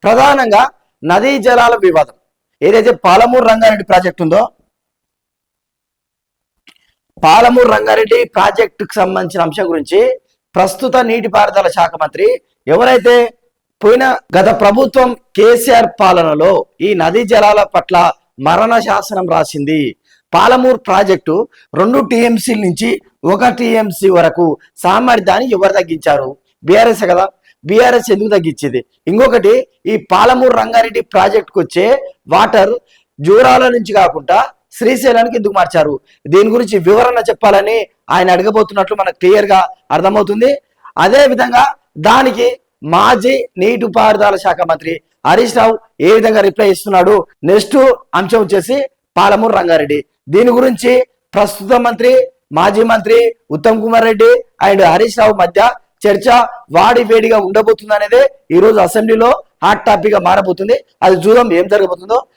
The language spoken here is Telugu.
ప్రధానంగా నదీ జలాల వివాదం. ఏదైతే పాలమూరు రంగారెడ్డి ప్రాజెక్ట్ ఉందో, పాలమూరు రంగారెడ్డి ప్రాజెక్టుకు సంబంధించిన అంశం గురించి ప్రస్తుత నీటిపారుదల శాఖ మంత్రి ఎవరైతే గత ప్రభుత్వం కేసీఆర్ పాలనలో ఈ నదీ జలాల పట్ల మరణ శాసనం రాసింది. పాలమూరు ప్రాజెక్టు 2 TMC నుంచి 1 TMC వరకు సామర్థ్యాన్ని ఎవరు తగ్గించారు? బీఆర్ఎస్ కదా. బీఆర్ఎస్ ఎందుకు తగ్గించేది? ఇంకొకటి, ఈ పాలమూరు రంగారెడ్డి ప్రాజెక్టుకు వచ్చే వాటర్ జూరాల నుంచి కాకుండా శ్రీశైలానికి ఎందుకు మార్చారు? దీని గురించి వివరణ చెప్పాలని ఆయన అడగబోతున్నట్లు మనకు క్లియర్ గా అర్థమవుతుంది. అదే విధంగా దానికి మాజీ నీటిపారుదల శాఖ మంత్రి హరీష్ రావు ఏ విధంగా రిప్లై ఇస్తున్నాడు? నెక్స్ట్ అంశం వచ్చేసి పాలమూరు రంగారెడ్డి. దీని గురించి ప్రస్తుత మంత్రి, మాజీ మంత్రి ఉత్తమ్ కుమార్ రెడ్డి అండ్ హరీష్ రావు మధ్య చర్చ వాడి వేడిగా ఉండబోతుంది అనేది ఈ రోజు అసెంబ్లీలో హాట్ టాపిక్ గా మారబోతుంది. అది చూద్దాం ఏం జరగబోతుందో.